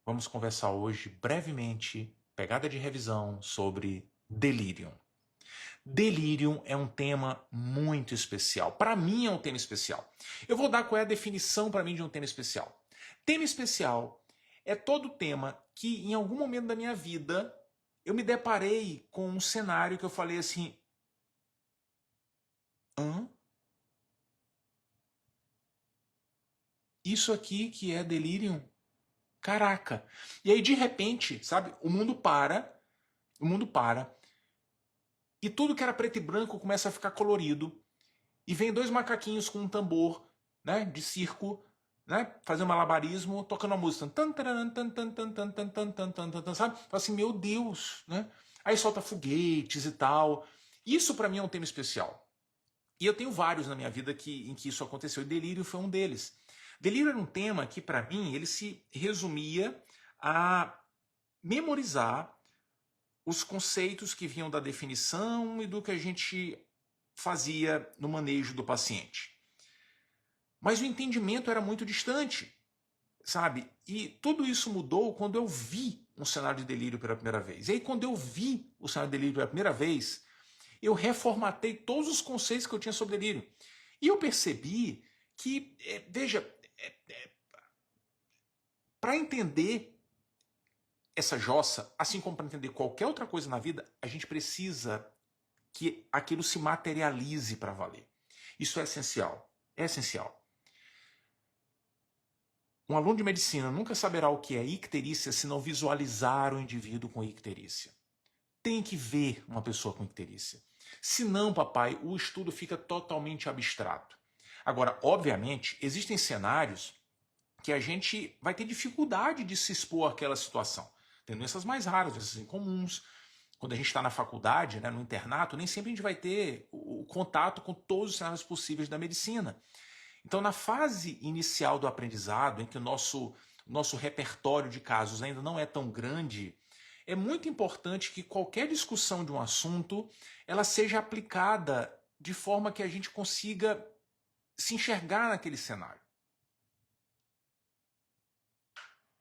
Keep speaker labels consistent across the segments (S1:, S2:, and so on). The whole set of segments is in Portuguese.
S1: Vamos conversar hoje brevemente, pegada de revisão, sobre delirium. Delirium é um tema muito especial. Para mim é um tema especial. Eu vou dar qual é a definição para mim de um tema especial. Tema especial é todo tema que em algum momento da minha vida eu me deparei com um cenário que eu falei assim: hã? Isso aqui que é delirium? Caraca! E aí de repente, sabe, o mundo para, e tudo que era preto e branco começa a ficar colorido. E vem dois macaquinhos com um tambor, né, de circo, né, fazendo malabarismo, tocando a música. Sabe? Fala assim, meu Deus, né? Aí solta foguetes e tal. Isso para mim é um tema especial. E eu tenho vários na minha vida em que isso aconteceu. E Delírio foi um deles. Delírio era um tema que, para mim, ele se resumia a memorizar os conceitos que vinham da definição e do que a gente fazia no manejo do paciente. Mas o entendimento era muito distante, sabe? E tudo isso mudou quando eu vi um cenário de delírio pela primeira vez. E aí, quando eu vi o cenário de delírio pela primeira vez, eu reformatei todos os conceitos que eu tinha sobre delírio. E eu percebi que, veja, para entender essa jossa, assim como para entender qualquer outra coisa na vida, a gente precisa que aquilo se materialize para valer. Isso é essencial. É essencial. Um aluno de medicina nunca saberá o que é icterícia se não visualizar o indivíduo com icterícia. Tem que ver uma pessoa com icterícia. Senão, papai, o estudo fica totalmente abstrato. Agora, obviamente, existem cenários que a gente vai ter dificuldade de se expor àquela situação. Tem doenças mais raras, doenças incomuns. Quando a gente está na faculdade, né, no internato, nem sempre a gente vai ter o contato com todos os cenários possíveis da medicina. Então, na fase inicial do aprendizado, em que o nosso repertório de casos ainda não é tão grande, é muito importante que qualquer discussão de um assunto ela seja aplicada de forma que a gente consiga se enxergar naquele cenário.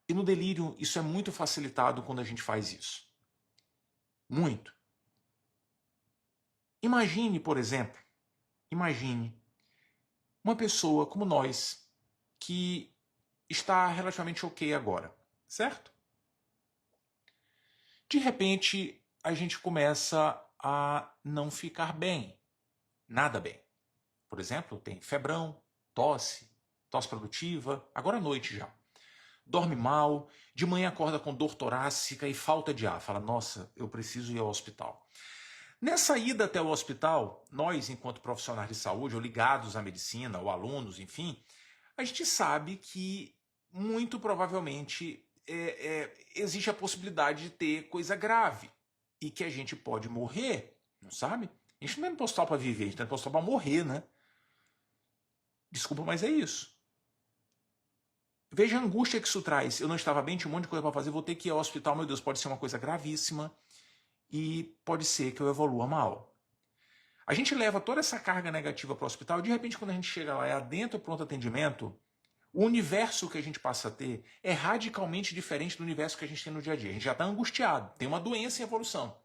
S1: E no delírio, isso é muito facilitado quando a gente faz isso. Muito. Imagine, por exemplo, imagine uma pessoa como nós, que está relativamente ok agora, certo? De repente, a gente começa a não ficar bem, nada bem. Por exemplo, tem febrão, tosse produtiva, agora à noite já. Dorme mal, de manhã acorda com dor torácica e falta de ar. Fala, nossa, eu preciso ir ao hospital. Nessa ida até o hospital, nós, enquanto profissionais de saúde, ou ligados à medicina, ou alunos, enfim, a gente sabe que muito provavelmente existe a possibilidade de ter coisa grave e que a gente pode morrer, não sabe? A gente não é no hospital para viver, a gente está no hospital para morrer, né? Desculpa, mas é isso. Veja a angústia que isso traz. Eu não estava bem, tinha um monte de coisa para fazer, vou ter que ir ao hospital, meu Deus, pode ser uma coisa gravíssima e pode ser que eu evolua mal. A gente leva toda essa carga negativa para o hospital e de repente quando a gente chega lá, é adentro pronto atendimento, o universo que a gente passa a ter é radicalmente diferente do universo que a gente tem no dia a dia. A gente já está angustiado, tem uma doença em evolução.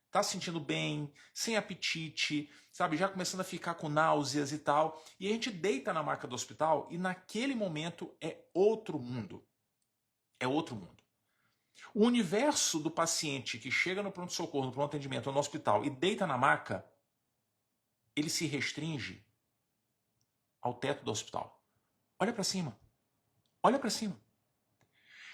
S1: Está se sentindo bem, sem apetite, sabe, já começando a ficar com náuseas e tal. E a gente deita na maca do hospital e naquele momento é outro mundo. É outro mundo. O universo do paciente que chega no pronto-socorro, no pronto-atendimento ou no hospital e deita na maca, ele se restringe ao teto do hospital. Olha para cima. Olha para cima.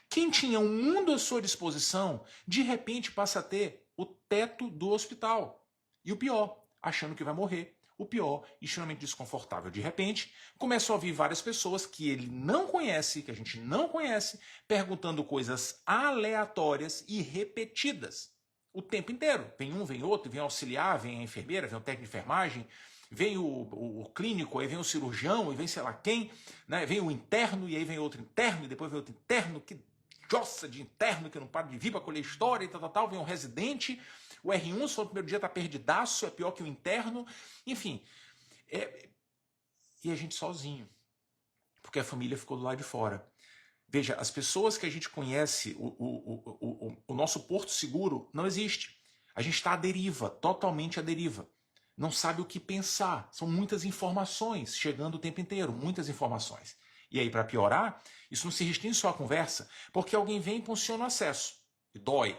S1: Quem tinha um mundo à sua disposição, de repente passa a ter o teto do hospital. E o pior, achando que vai morrer. O pior, extremamente desconfortável. De repente, começou a ouvir várias pessoas que ele não conhece, que a gente não conhece, perguntando coisas aleatórias e repetidas. O tempo inteiro. Vem um, vem outro, vem auxiliar, vem a enfermeira, vem o técnico de enfermagem, vem o clínico, aí vem o cirurgião, e vem sei lá quem, né? Vem o interno, e aí vem outro interno, e depois vem outro interno, que jossa de interno que não para de vir para colher história e tal, vem um residente, o R1 só no primeiro dia tá perdidaço, é pior que o interno, enfim. E a gente sozinho, porque a família ficou do lado de fora. Veja, as pessoas que a gente conhece, o nosso porto seguro não existe. A gente está à deriva, totalmente à deriva. Não sabe o que pensar. São muitas informações chegando o tempo inteiro, muitas informações. E aí, para piorar, isso não se restringe só à conversa, porque alguém vem e impulsiona o acesso, e dói.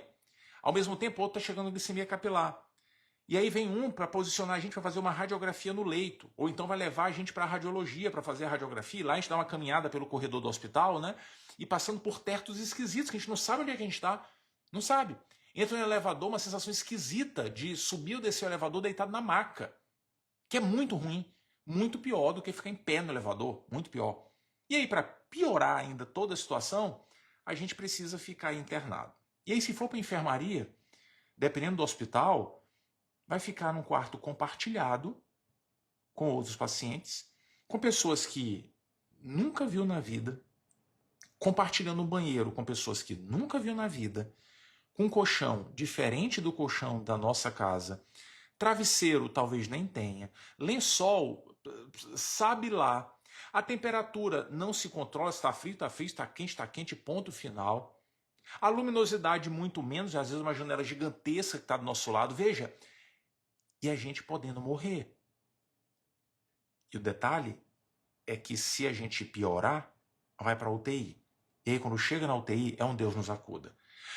S1: Ao mesmo tempo, outro está chegando a glicemia capilar. E aí vem um para posicionar a gente para fazer uma radiografia no leito, ou então vai levar a gente para a radiologia para fazer a radiografia, e lá a gente dá uma caminhada pelo corredor do hospital, né? E passando por tetos esquisitos, que a gente não sabe onde é que a gente está, não sabe. Entra no elevador, uma sensação esquisita de subir ou descer o elevador deitado na maca, que é muito ruim, muito pior do que ficar em pé no elevador, muito pior. E aí, para piorar ainda toda a situação, a gente precisa ficar internado. E aí, se for para a enfermaria, dependendo do hospital, vai ficar num quarto compartilhado com outros pacientes, com pessoas que nunca viu na vida, compartilhando um banheiro com pessoas que nunca viu na vida, com um colchão diferente do colchão da nossa casa, travesseiro talvez nem tenha, lençol, sabe lá. A temperatura não se controla, está frio, está quente, ponto final. A luminosidade muito menos, às vezes uma janela gigantesca que está do nosso lado. Veja, e a gente podendo morrer. E o detalhe é que se a gente piorar, vai para a UTI. E aí quando chega na UTI, é um Deus nos acuda.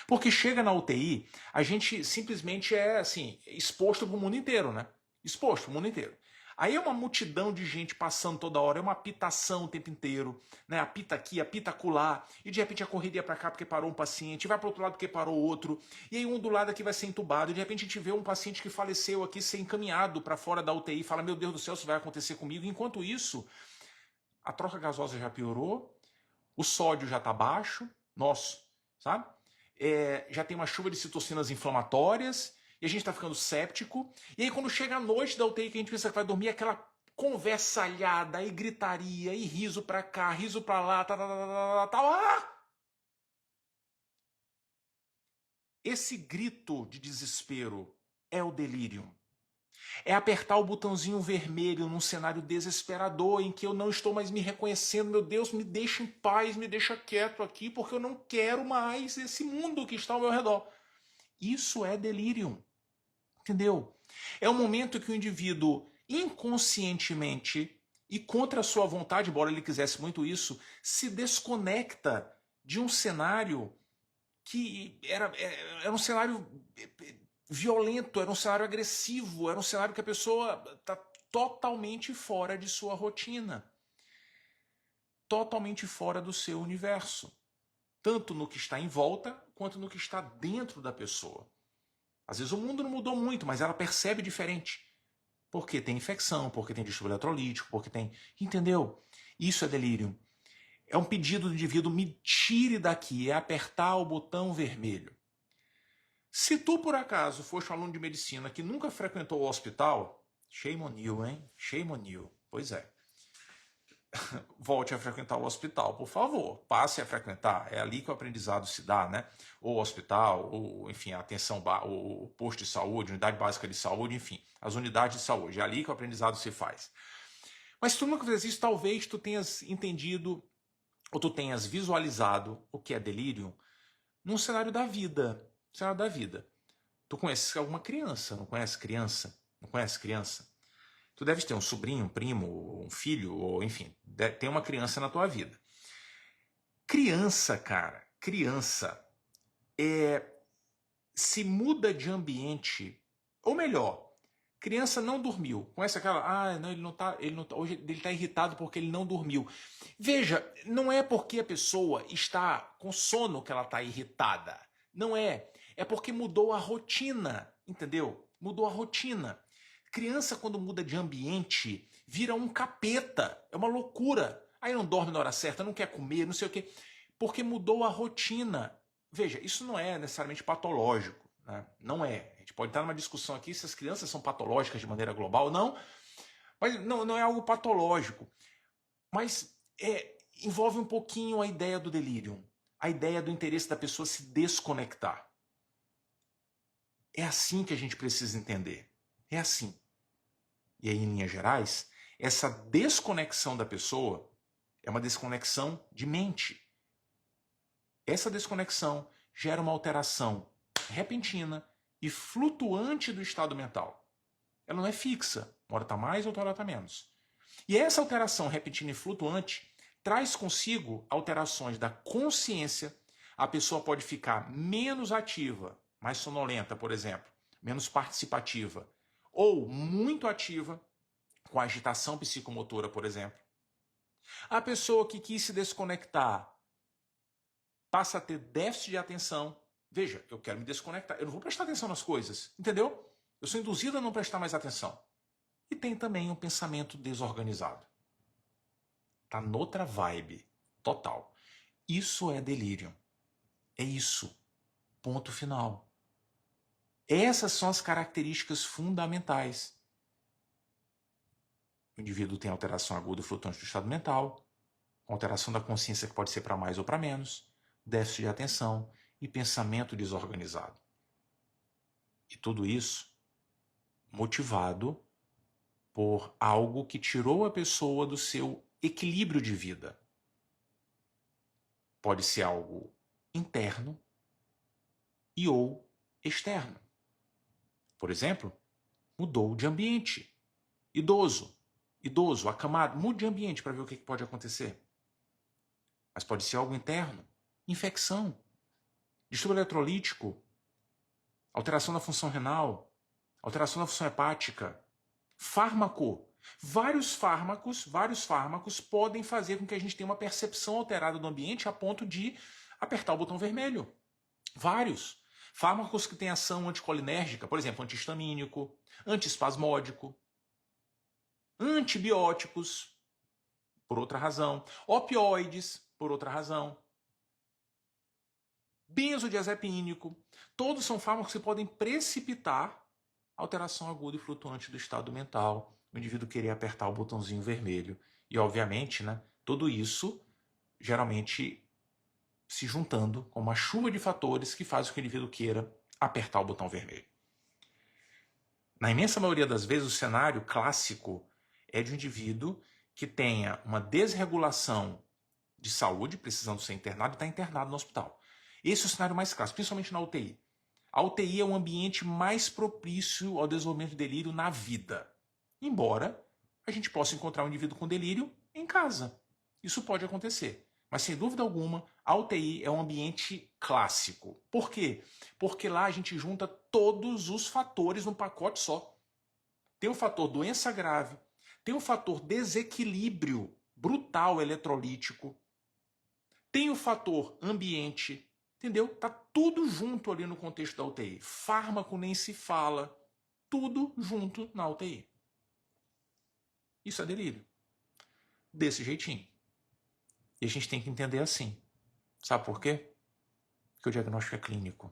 S1: Porque chega na UTI, a gente simplesmente é assim, exposto para o mundo inteiro, né? Exposto para o mundo inteiro. Aí é uma multidão de gente passando toda hora, é uma apitação o tempo inteiro, né? Apita aqui, apita acolá, e de repente a corrida ia para cá porque parou um paciente, vai para o outro lado porque parou outro, e aí um do lado aqui vai ser entubado, e de repente a gente vê um paciente que faleceu aqui ser encaminhado para fora da UTI, e fala, meu Deus do céu, isso vai acontecer comigo. Enquanto isso, a troca gasosa já piorou, o sódio já está baixo, nosso, sabe? Já tem uma chuva de citocinas inflamatórias, e a gente está ficando séptico. E aí, quando chega a noite da UTI, que a gente pensa que vai dormir, aquela conversalhada, e gritaria, e riso pra cá, riso pra lá, tá. Esse grito de desespero é o delírio. É apertar o botãozinho vermelho num cenário desesperador em que eu não estou mais me reconhecendo. Meu Deus, me deixa em paz, me deixa quieto aqui, porque eu não quero mais esse mundo que está ao meu redor. Isso é delírio. Entendeu? É um momento que o indivíduo inconscientemente e contra a sua vontade, embora ele quisesse muito isso, se desconecta de um cenário que era um cenário violento, era um cenário agressivo, era um cenário que a pessoa está totalmente fora de sua rotina, totalmente fora do seu universo, tanto no que está em volta quanto no que está dentro da pessoa. Às vezes o mundo não mudou muito, mas ela percebe diferente. Porque tem infecção, porque tem distúrbio eletrolítico, porque tem... Entendeu? Isso é delírio. É um pedido do indivíduo, me tire daqui, é apertar o botão vermelho. Se tu, por acaso, foste um aluno de medicina que nunca frequentou o hospital, shame on you, hein? Shame on you. Pois é. Volte a frequentar o hospital, por favor. Passe a frequentar. É ali que o aprendizado se dá, né? Ou o hospital, ou, enfim, a atenção, o posto de saúde, unidade básica de saúde, enfim, as unidades de saúde. É ali que o aprendizado se faz. Mas se tu nunca fez isso, talvez tu tenhas entendido ou tu tenhas visualizado o que é delírio num cenário da vida. Cenário da vida. Tu conheces alguma criança, não conhece criança? Não conhece criança? Tu deves ter um sobrinho, um primo, um filho, ou enfim, tem uma criança na tua vida. Criança, cara, criança se muda de ambiente, ou melhor, criança não dormiu. Conhece aquela, não, hoje ele está irritado porque ele não dormiu. Veja, não é porque a pessoa está com sono que ela está irritada. Não é. É porque mudou a rotina, entendeu? Mudou a rotina. Criança, quando muda de ambiente, vira um capeta. É uma loucura. Aí não dorme na hora certa, não quer comer, não sei o quê. Porque mudou a rotina. Veja, isso não é necessariamente patológico. Né? Não é. A gente pode estar numa discussão aqui se as crianças são patológicas de maneira global. Não. Mas não é algo patológico. Mas envolve um pouquinho a ideia do delírio. A ideia do interesse da pessoa se desconectar. É assim que a gente precisa entender. É assim. E aí, em linhas gerais, essa desconexão da pessoa é uma desconexão de mente. Essa desconexão gera uma alteração repentina e flutuante do estado mental. Ela não é fixa, uma hora está mais, outra hora está menos. E essa alteração repentina e flutuante traz consigo alterações da consciência. A pessoa pode ficar menos ativa, mais sonolenta, por exemplo, menos participativa, ou muito ativa, com agitação psicomotora, por exemplo. A pessoa que quis se desconectar passa a ter déficit de atenção. Veja, eu quero me desconectar, eu não vou prestar atenção nas coisas, entendeu? Eu sou induzido a não prestar mais atenção. E tem também um pensamento desorganizado. Tá noutra vibe total. Isso é delírio. É isso. Ponto final. Essas são as características fundamentais. O indivíduo tem alteração aguda e flutuante do estado mental, alteração da consciência que pode ser para mais ou para menos, déficit de atenção e pensamento desorganizado. E tudo isso motivado por algo que tirou a pessoa do seu equilíbrio de vida. Pode ser algo interno e ou externo. Por exemplo, mudou de ambiente. Idoso, acamado, mude de ambiente para ver o que pode acontecer. Mas pode ser algo interno, infecção, distúrbio eletrolítico, alteração da função renal, alteração da função hepática, fármaco. Vários fármacos podem fazer com que a gente tenha uma percepção alterada do ambiente a ponto de apertar o botão vermelho. Vários. Fármacos que têm ação anticolinérgica, por exemplo, antihistamínico, antiespasmódico, antibióticos, por outra razão, opioides, por outra razão, benzodiazepínico. Todos são fármacos que podem precipitar alteração aguda e flutuante do estado mental, o indivíduo querer apertar o botãozinho vermelho. E, obviamente, né, tudo isso geralmente se juntando com uma chuva de fatores que faz com que o indivíduo queira apertar o botão vermelho. Na imensa maioria das vezes, o cenário clássico é de um indivíduo que tenha uma desregulação de saúde, precisando ser internado, e está internado no hospital. Esse é o cenário mais clássico, principalmente na UTI. A UTI é um ambiente mais propício ao desenvolvimento de delírio na vida. Embora a gente possa encontrar um indivíduo com delírio em casa. Isso pode acontecer. Mas, sem dúvida alguma, a UTI é um ambiente clássico. Por quê? Porque lá a gente junta todos os fatores num pacote só. Tem o fator doença grave, tem o fator desequilíbrio brutal eletrolítico, tem o fator ambiente, entendeu? Tá tudo junto ali no contexto da UTI. Fármaco nem se fala, tudo junto na UTI. Isso é delírio. Desse jeitinho. E a gente tem que entender assim. Sabe por quê? Porque o diagnóstico é clínico.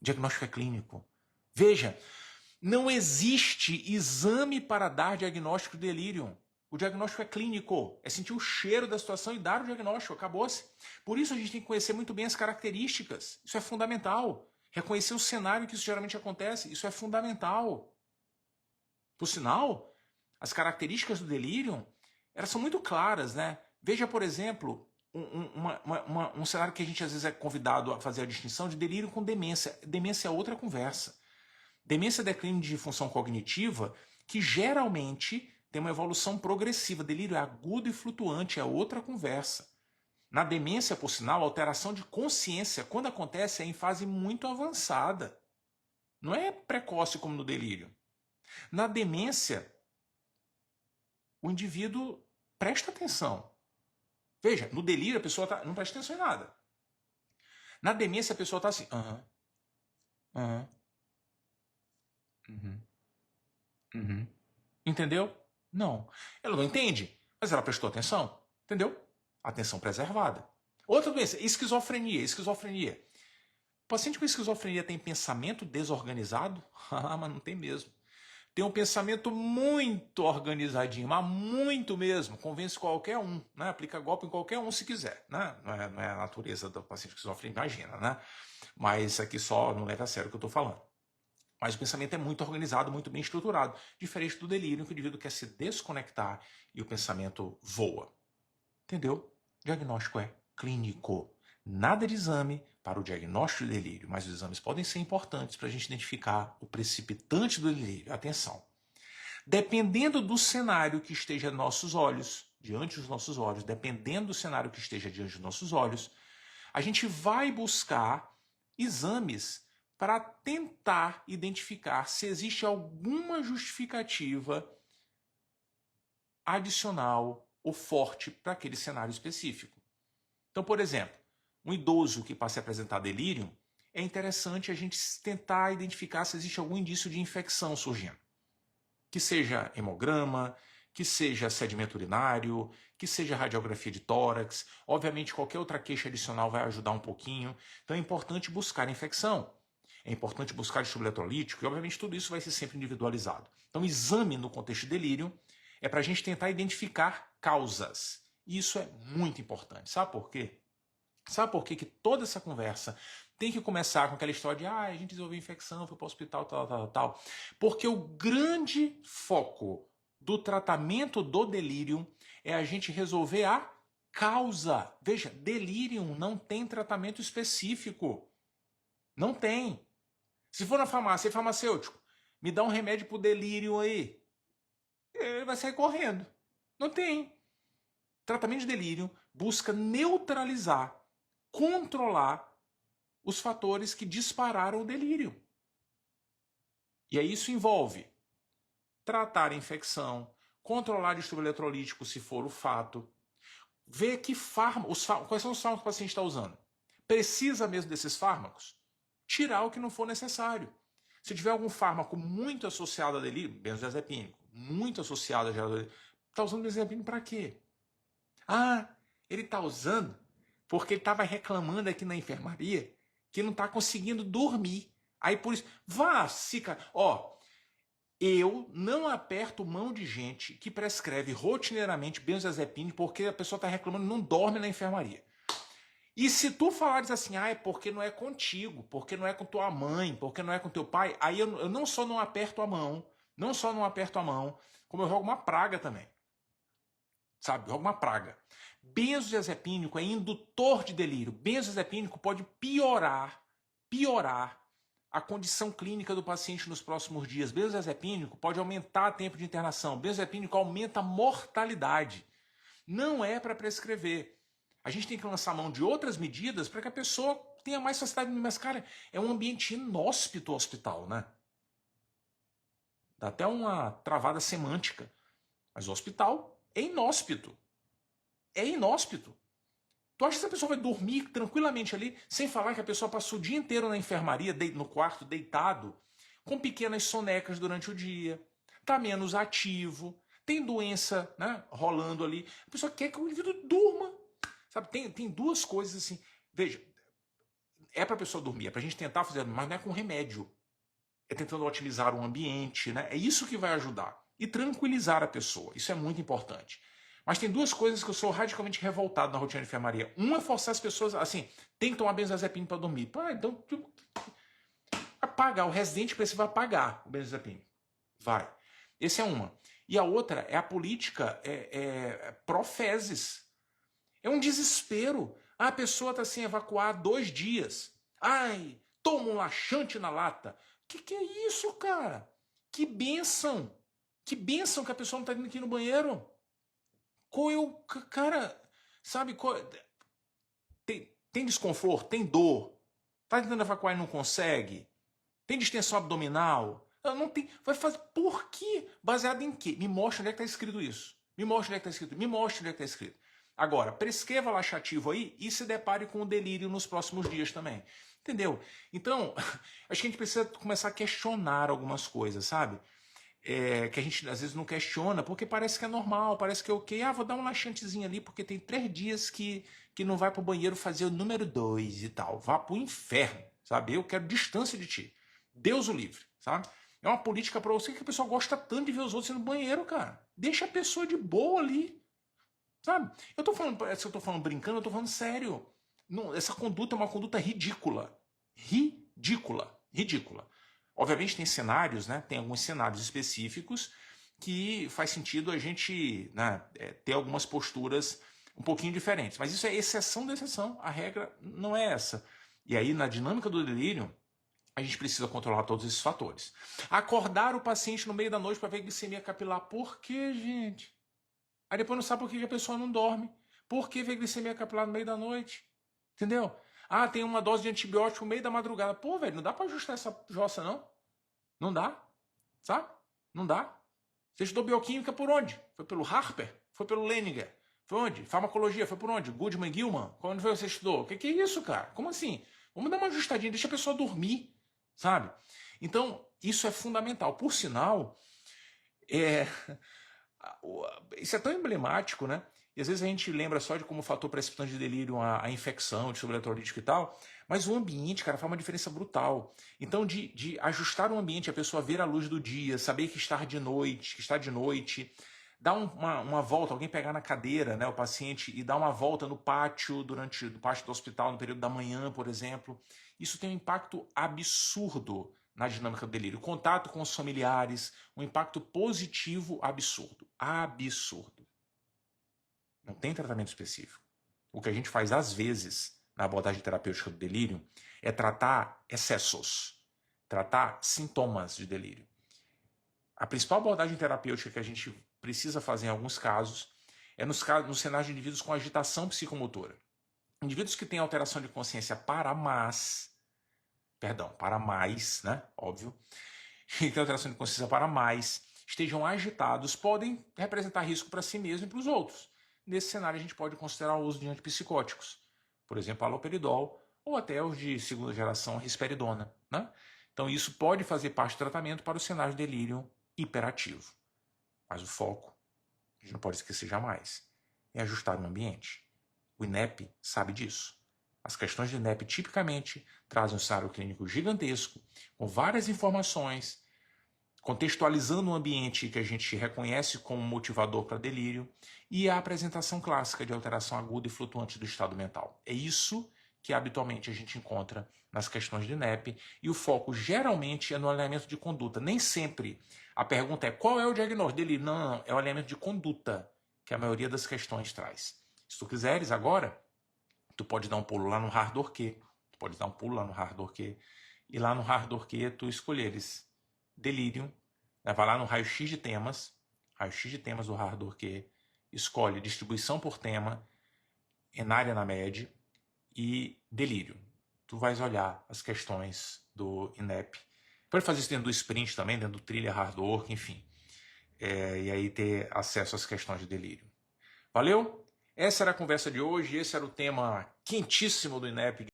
S1: O diagnóstico é clínico. Veja, não existe exame para dar diagnóstico de delírio. O diagnóstico é clínico. É sentir o cheiro da situação e dar o diagnóstico. Acabou-se. Por isso a gente tem que conhecer muito bem as características. Isso é fundamental. Reconhecer o cenário que isso geralmente acontece. Isso é fundamental. Por sinal, as características do delírio, elas são muito claras, né? Veja, por exemplo, um cenário que a gente às vezes é convidado a fazer a distinção de delírio com demência. Demência é outra conversa. Demência é declínio de função cognitiva que geralmente tem uma evolução progressiva. Delírio é agudo e flutuante, é outra conversa. Na demência, por sinal, a alteração de consciência, quando acontece, é em fase muito avançada. Não é precoce como no delírio. Na demência, o indivíduo presta atenção. Veja, no delírio a pessoa não presta atenção em nada. Na demência a pessoa está assim, Entendeu? Não. Ela não entende, mas ela prestou atenção. Entendeu? Atenção preservada. Outra doença, esquizofrenia. Esquizofrenia. O paciente com esquizofrenia tem pensamento desorganizado? Ah, mas não tem mesmo. Tem um pensamento muito organizadinho, mas muito mesmo. Convence qualquer um, né? Aplica golpe em qualquer um se quiser, né? Não é a natureza do paciente com esquizofrenia, imagina, né? Mas aqui só não leva a sério o que eu estou falando. Mas o pensamento é muito organizado, muito bem estruturado, diferente do delírio, em que o indivíduo quer se desconectar e o pensamento voa. Entendeu? O diagnóstico é clínico. Nada de exame para o diagnóstico do delírio, mas os exames podem ser importantes para a gente identificar o precipitante do delírio. Atenção! Dependendo do cenário que esteja diante dos nossos olhos, dependendo do cenário que esteja diante dos nossos olhos, a gente vai buscar exames para tentar identificar se existe alguma justificativa adicional ou forte para aquele cenário específico. Então, por exemplo, um idoso que passe a apresentar delírio, é interessante a gente tentar identificar se existe algum indício de infecção surgindo. Que seja hemograma, que seja sedimento urinário, que seja radiografia de tórax. Obviamente, qualquer outra queixa adicional vai ajudar um pouquinho. Então, é importante buscar infecção. É importante buscar distúrbio eletrolítico e, obviamente, tudo isso vai ser sempre individualizado. Então, exame no contexto de delírio é para a gente tentar identificar causas. E isso é muito importante. Sabe por quê? Sabe por quê que toda essa conversa tem que começar com aquela história de a gente desenvolveu infecção, foi para o hospital, tal. Porque o grande foco do tratamento do delírio é a gente resolver a causa. Veja, delírio não tem tratamento específico. Não tem. Se for na farmácia, farmacêutico, me dá um remédio pro delírio aí. Ele vai sair correndo. Não tem. Tratamento de delírio busca neutralizar, controlar os fatores que dispararam o delírio. E aí isso envolve tratar a infecção, controlar o distúrbio eletrolítico se for o fato, ver quais são os fármacos que o paciente está usando. Precisa mesmo desses fármacos? Tirar o que não for necessário. Se tiver algum fármaco muito associado a delírio, benzodiazepínico, muito associado a delírio, está usando benzodiazepínico para quê? Ah, ele está usando porque ele estava reclamando aqui na enfermaria que não está conseguindo dormir. Aí por isso, eu não aperto mão de gente que prescreve rotineiramente benzodiazepina porque a pessoa está reclamando e não dorme na enfermaria. E se tu falares assim, é porque não é contigo, porque não é com tua mãe, porque não é com teu pai, aí eu não só não aperto a mão, como eu jogo uma praga também. Sabe? Jogo uma praga. Benzodiazepínico é indutor de delírio. Benzodiazepínico pode piorar a condição clínica do paciente nos próximos dias. Benzodiazepínico pode aumentar o tempo de internação. Benzodiazepínico aumenta a mortalidade. Não é para prescrever. A gente tem que lançar mão de outras medidas para que a pessoa tenha mais facilidade. Mas, cara, é um ambiente inóspito o hospital, né? Dá até uma travada semântica. Mas o hospital é inóspito. É inóspito. Tu acha que a pessoa vai dormir tranquilamente ali, sem falar que a pessoa passou o dia inteiro na enfermaria, no quarto, deitado, com pequenas sonecas durante o dia, tá menos ativo, tem doença, né, rolando ali. A pessoa quer que o indivíduo durma. Sabe, tem duas coisas assim. Veja, é para a pessoa dormir, é para a gente tentar fazer, mas não é com remédio. É tentando otimizar o ambiente, né? É isso que vai ajudar. E tranquilizar a pessoa. Isso é muito importante. Mas tem duas coisas que eu sou radicalmente revoltado na rotina de enfermaria. Uma é forçar as pessoas, assim, tem que tomar benzodiazepina para dormir. Então, vai pagar. O residente precisa pagar o benzodiazepina. Vai. Essa é uma. E a outra é a política pró-fezes. É um desespero. A pessoa está sem evacuar 2 dias. Ai, toma um laxante na lata. Que é isso, cara? Que bênção. Que bênção que a pessoa não está indo aqui no banheiro. Cara, sabe, tem desconforto, tem dor, tá tentando evacuar e não consegue, tem distensão abdominal, não tem, vai fazer, por quê? Baseado em quê? Me mostra onde é que tá escrito isso, me mostra onde é que tá escrito, me mostra onde é que tá escrito. Agora, prescreva laxativo aí e se depare com o delírio nos próximos dias também, entendeu? Então, acho que a gente precisa começar a questionar algumas coisas, sabe? Que a gente às vezes não questiona, porque parece que é normal, parece que é ok. Vou dar um laxantezinho ali, porque tem 3 dias que não vai pro banheiro fazer o número 2 e tal. Vá pro inferno, sabe? Eu quero distância de ti. Deus o livre, sabe? É uma política para você que a pessoa gosta tanto de ver os outros no banheiro, cara. Deixa a pessoa de boa ali, sabe? Eu tô falando, se eu tô falando brincando, eu tô falando sério. Não, essa conduta é uma conduta ridícula. Ridícula. Obviamente tem cenários, né? Tem alguns cenários específicos que faz sentido a gente, né, ter algumas posturas um pouquinho diferentes. Mas isso é exceção da exceção. A regra não é essa. E aí, na dinâmica do delírio, a gente precisa controlar todos esses fatores. Acordar o paciente no meio da noite para ver glicemia capilar. Por quê, gente? Aí depois não sabe por que a pessoa não dorme. Por que ver glicemia capilar no meio da noite? Entendeu? Ah, tem uma dose de antibiótico no meio da madrugada. Pô, velho, não dá para ajustar essa jossa, não? Não dá. Sabe? Não dá. Você estudou bioquímica por onde? Foi pelo Harper? Foi pelo Leninger? Foi onde? Farmacologia? Foi por onde? Goodman, Gilman? Onde foi que você estudou? O que é isso, cara? Como assim? Vamos dar uma ajustadinha, deixa a pessoa dormir, sabe? Então, isso é fundamental. Por sinal, isso é tão emblemático, né? E às vezes a gente lembra só de como fator precipitante de delírio a infecção, de eletrolítico e tal, mas o ambiente, cara, faz uma diferença brutal. Então, de ajustar o ambiente, a pessoa ver a luz do dia, saber que está de noite, dar uma volta, alguém pegar na cadeira, né, o paciente, e dar uma volta no pátio, no pátio do hospital, no período da manhã, por exemplo, isso tem um impacto absurdo na dinâmica do delírio. Contato com os familiares, um impacto positivo absurdo. Absurdo. Não tem tratamento específico. O que a gente faz, às vezes, na abordagem terapêutica do delírio, é tratar excessos, tratar sintomas de delírio. A principal abordagem terapêutica que a gente precisa fazer em alguns casos é nos cenários de indivíduos com agitação psicomotora. Indivíduos que têm alteração de consciência para mais, né? Óbvio. Que têm alteração de consciência para mais, estejam agitados, podem representar risco para si mesmo e para os outros. Nesse cenário, a gente pode considerar o uso de antipsicóticos, por exemplo, haloperidol, ou até os de segunda geração, risperidona, né? Então, isso pode fazer parte do tratamento para o cenário de delírio hiperativo. Mas o foco, a gente não pode esquecer jamais, é ajustar o ambiente. O INEP sabe disso. As questões de INEP tipicamente trazem um cenário clínico gigantesco, com várias informações, contextualizando um ambiente que a gente reconhece como motivador para delírio e a apresentação clássica de alteração aguda e flutuante do estado mental. É isso que habitualmente a gente encontra nas questões de INEP e o foco geralmente é no alinhamento de conduta. Nem sempre a pergunta é qual é o diagnóstico delírio? Não, é o alinhamento de conduta que a maioria das questões traz. Se tu quiseres agora, tu pode dar um pulo lá no Hardorquet, e lá no Hardorquet tu escolheres delírio, né? Vai lá no raio-x de temas do Hardorquet, escolhe distribuição por tema, enária na média e delírio. Tu vais olhar as questões do INEP. Pode fazer isso dentro do Sprint também, dentro do Trilha Hardwork, enfim. E aí ter acesso às questões de delírio. Valeu? Essa era a conversa de hoje, esse era o tema quentíssimo do INEP.